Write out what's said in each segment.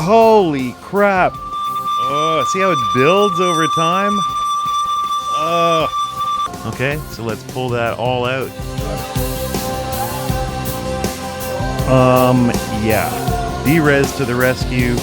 Holy crap. Oh, see how it builds over time? Okay, so let's pull that all out. Yeah. DeRes to the rescue.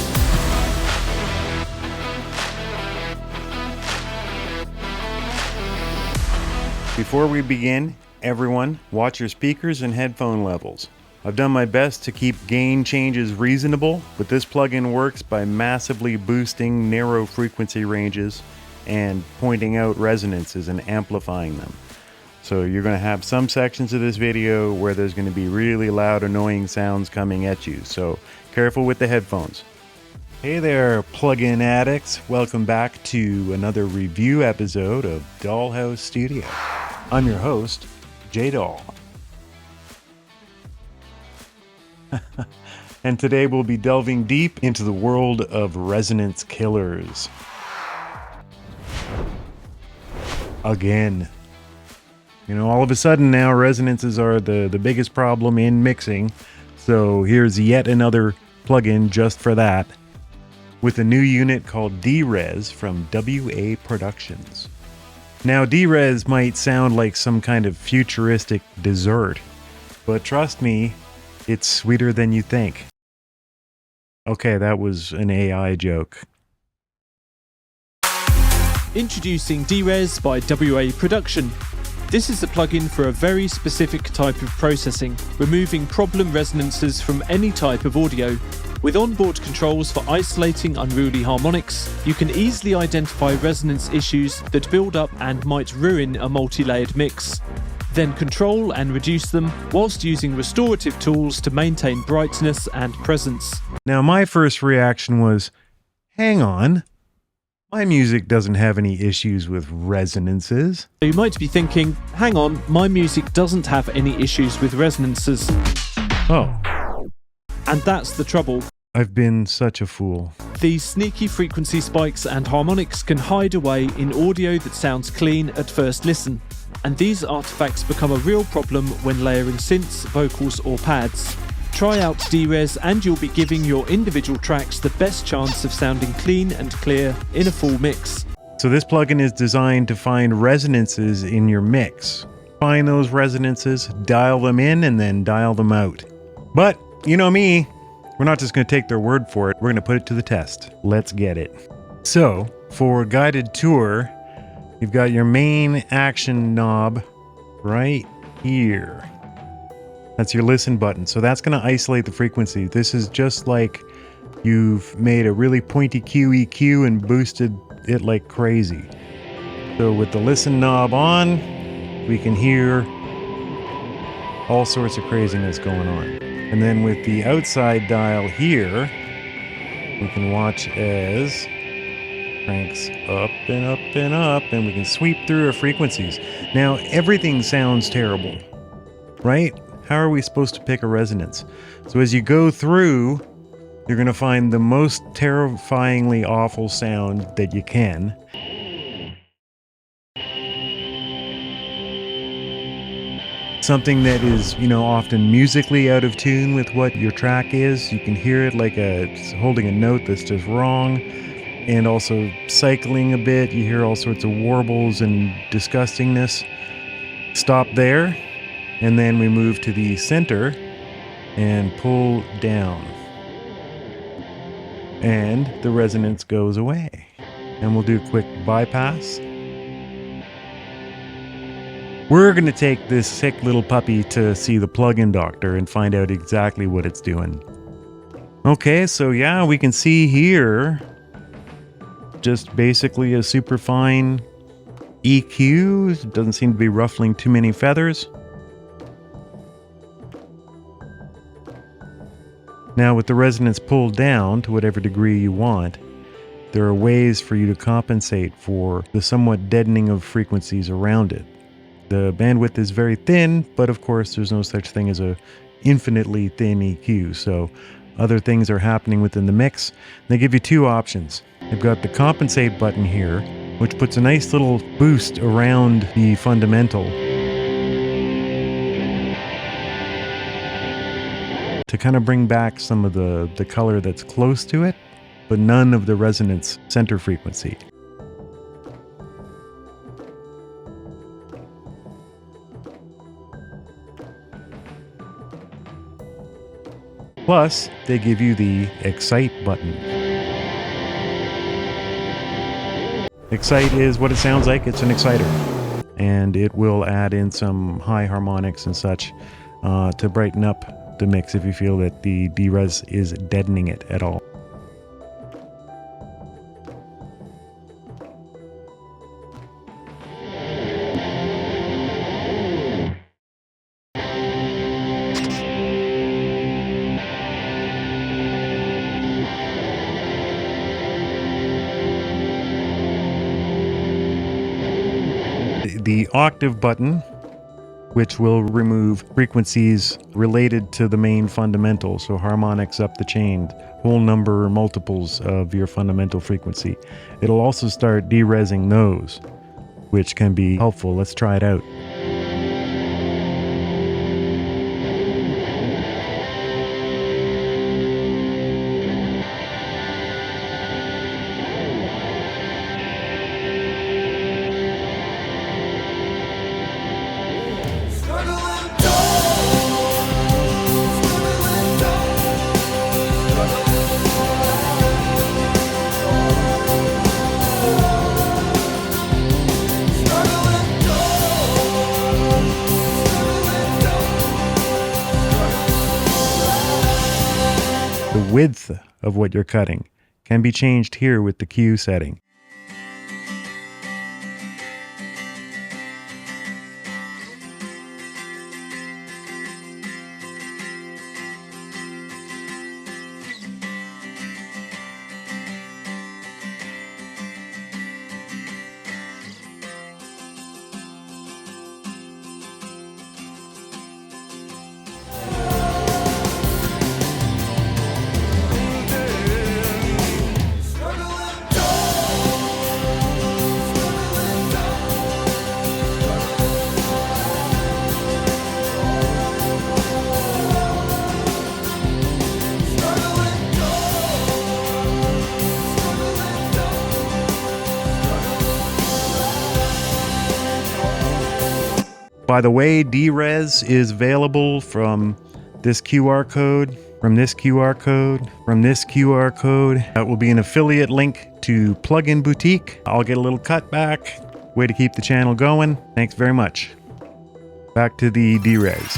Before we begin, everyone, watch your speakers and headphone levels. I've done my best to keep gain changes reasonable, but this plugin works by massively boosting narrow frequency ranges and pointing out resonances and amplifying them. So you're going to have some sections of this video where there's going to be really loud, annoying sounds coming at you. So careful with the headphones. Hey there, plugin addicts. Welcome back to another review episode of Dollhouse Studio. I'm your host, J. Dahl. And today we'll be delving deep into the world of resonance killers. Again. You know, all of a sudden now resonances are the biggest problem in mixing. So here's yet another plugin just for that, with a new unit called DeRes from WA Productions. Now DeRes might sound like some kind of futuristic dessert, but trust me, it's sweeter than you think. Okay, that was an AI joke. Introducing DeRes by WA Production. This is a plugin for a very specific type of processing, removing problem resonances from any type of audio. With onboard controls for isolating unruly harmonics, you can easily identify resonance issues that build up and might ruin a multi-layered mix. Then control and reduce them whilst using restorative tools to maintain brightness and presence. Now my first reaction was, hang on, my music doesn't have any issues with resonances. You might be thinking, hang on, my music doesn't have any issues with resonances. Oh. And that's the trouble. I've been such a fool. These sneaky frequency spikes and harmonics can hide away in audio that sounds clean at first listen. And these artifacts become a real problem when layering synths, vocals or pads. Try out DeRes and you'll be giving your individual tracks the best chance of sounding clean and clear in a full mix. So this plugin is designed to find resonances in your mix. Find those resonances, dial them in, and then dial them out. But, you know me, we're not just going to take their word for it, we're going to put it to the test. Let's get it. So, for guided tour, you've got your main action knob right here. That's your listen button. So that's going to isolate the frequency. This is just like you've made a really pointy QEQ and boosted it like crazy. So with the listen knob on, we can hear all sorts of craziness going on. And then with the outside dial here, we can watch as cranks up and up and up, and we can sweep through our frequencies. Now, everything sounds terrible, right? How are we supposed to pick a resonance? So as you go through, you're going to find the most terrifyingly awful sound that you can. Something that is, you know, often musically out of tune with what your track is. You can hear it like holding a note that's just wrong. And also cycling a bit, you hear all sorts of warbles and disgustingness. Stop there, and then we move to the center and pull down. And the resonance goes away. And we'll do a quick bypass. We're going to take this sick little puppy to see the plugin doctor and find out exactly what it's doing. Okay, so yeah, we can see here just basically a super fine EQ. It doesn't seem to be ruffling too many feathers. Now with the resonance pulled down to whatever degree you want, there are ways for you to compensate for the somewhat deadening of frequencies around it. The bandwidth is very thin, but of course there's no such thing as a infinitely thin EQ, so other things are happening within the mix. They give you two options. You've got the compensate button here, which puts a nice little boost around the fundamental to kind of bring back some of the color that's close to it. but none of the resonance center frequency. Plus, they give you the Excite button. Excite is what it sounds like. It's an exciter. And it will add in some high harmonics and such to brighten up the mix if you feel that the DeRes is deadening it at all. The octave button, which will remove frequencies related to the main fundamental, so harmonics up the chain, whole number or multiples of your fundamental frequency. It'll also start deresing those, which can be helpful. Let's try it out. The width of what you're cutting can be changed here with the Q setting. By the way, DeRes is available from this QR code, from this QR code, from this QR code. That will be an affiliate link to Pluginboutique. I'll get a little cut back. Way to keep the channel going. Thanks very much. Back to the DeRes.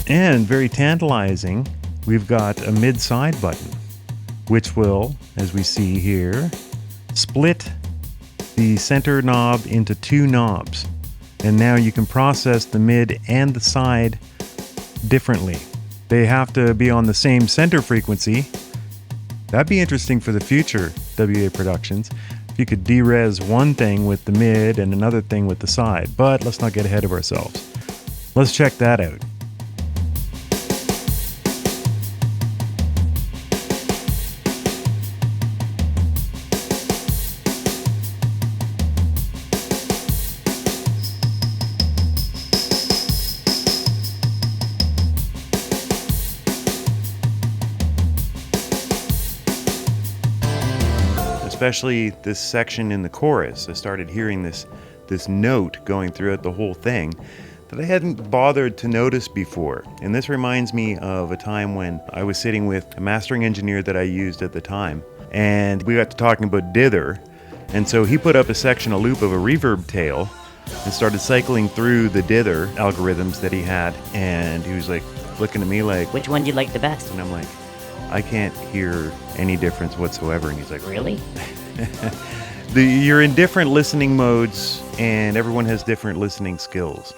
And very tantalizing, we've got a mid-side button, which will, as we see here, split the center knob into two knobs. And now you can process the mid and the side differently. They have to be on the same center frequency. That'd be interesting for the future WA productions. If you could DeRes one thing with the mid and another thing with the side. But let's not get ahead of ourselves. Let's check that out. Especially this section in the chorus. I started hearing this note going throughout the whole thing that I hadn't bothered to notice before. And this reminds me of a time when I was sitting with a mastering engineer that I used at the time, and we got to talking about dither. And so he put up a loop of a reverb tail and started cycling through the dither algorithms that he had, and he was like looking at me like, which one do you like the best? and I'm like, I can't hear any difference whatsoever. And he's like, Really? You're in different listening modes, and everyone has different listening skills.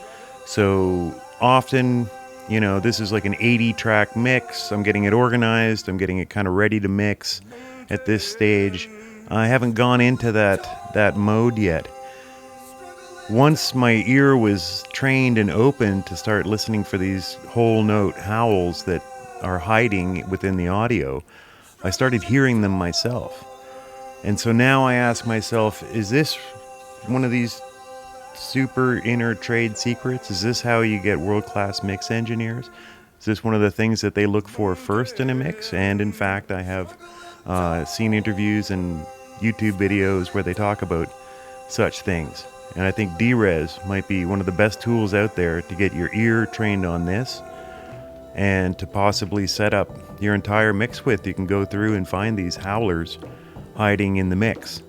So often, this is like an 80-track mix. I'm getting it organized. I'm getting it kind of ready to mix at this stage. I haven't gone into that mode yet. Once my ear was trained and open to start listening for these whole note howls that are hiding within the audio, I started hearing them myself. And so now I ask myself, is this one of these super inner trade secrets? Is this how you get world-class mix engineers? Is this one of the things that they look for first in a mix? And in fact, I have seen interviews and YouTube videos where they talk about such things. And I think DeRes might be one of the best tools out there to get your ear trained on this, and to possibly set up your entire mix with. You can go through and find these howlers hiding in the mix.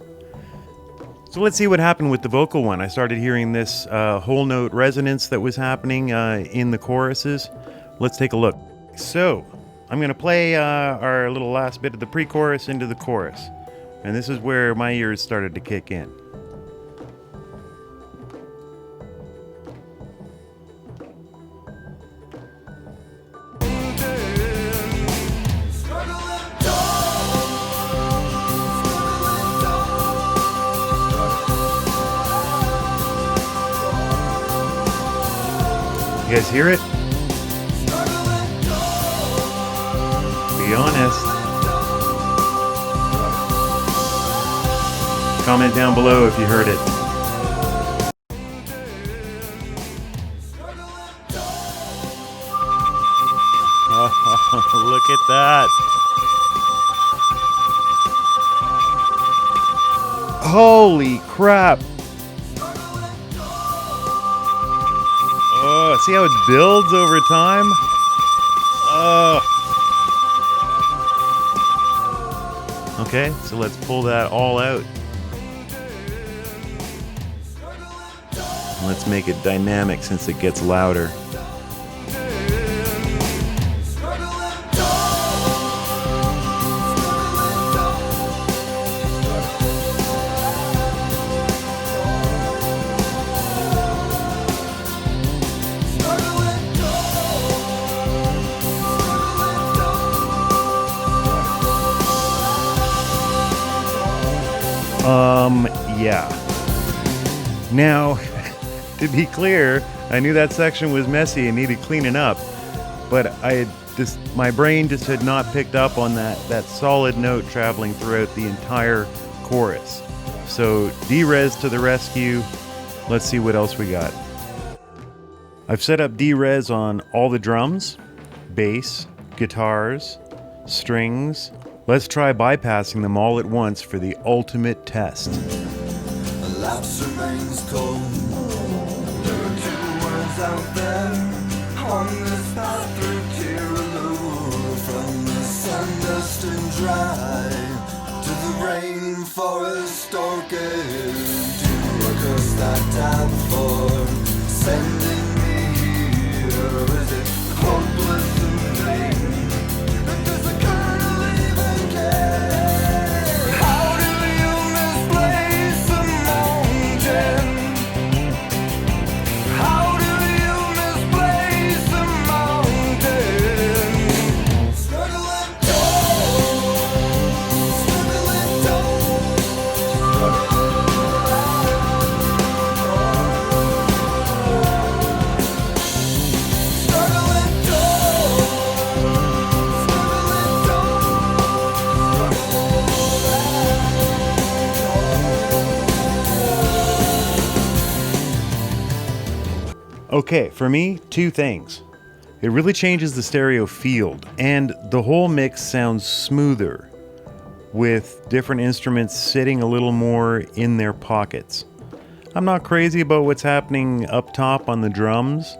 So let's see what happened with the vocal one. I started hearing this whole note resonance that was happening in the choruses. Let's take a look. So I'm going to play our little last bit of the pre-chorus into the chorus. And this is where my ears started to kick in. You guys hear it? Be honest. Comment down below if you heard it. Oh, look at that. Holy crap. Oh, see how it builds over time? Oh. Okay, so let's pull that all out. Let's make it dynamic since it gets louder. Yeah. Now, to be clear, I knew that section was messy and needed cleaning up, but my brain just had not picked up on that solid note traveling throughout the entire chorus. So DeRes to the rescue. Let's see what else we got. I've set up DeRes on all the drums, bass, guitars, strings. Let's try bypassing them all at once for the ultimate test. Lapse remains cold. There are two words out there on this path through Kiraloo, from the sun dust and dry to the rainforest orchid. To a curse that time for sending me here. Is it hope? Okay, for me, two things. It really changes the stereo field, and the whole mix sounds smoother with different instruments sitting a little more in their pockets. I'm not crazy about what's happening up top on the drums,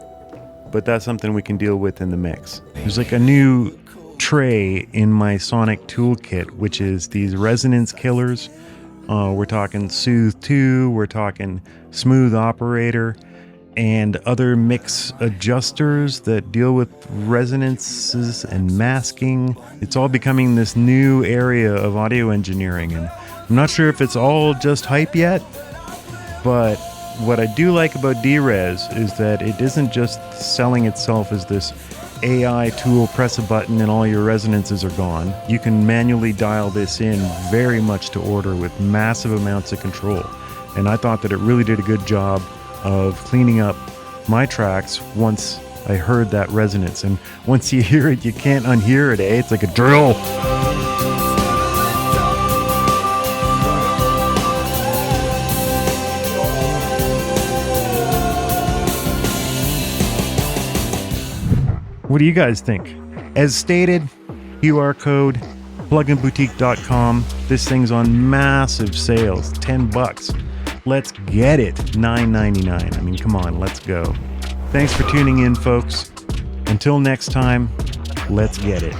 but that's something we can deal with in the mix. There's like a new tray in my Sonic toolkit, which is these resonance killers. We're talking Soothe 2, we're talking Smooth Operator, and other mix adjusters that deal with resonances and masking. It's all becoming this new area of audio engineering, and I'm not sure if it's all just hype yet, but what I do like about DeRes is that it isn't just selling itself as this AI tool, press a button and all your resonances are gone. You can manually dial this in very much to order with massive amounts of control. And I thought that it really did a good job of cleaning up my tracks once I heard that resonance. And once you hear it, you can't unhear it, eh? It's like a drill. What do you guys think? As stated, QR code, pluginboutique.com. This thing's on massive sales, $10. Let's get it, $9.99. I mean, come on, let's go. Thanks for tuning in, folks. Until next time, let's get it.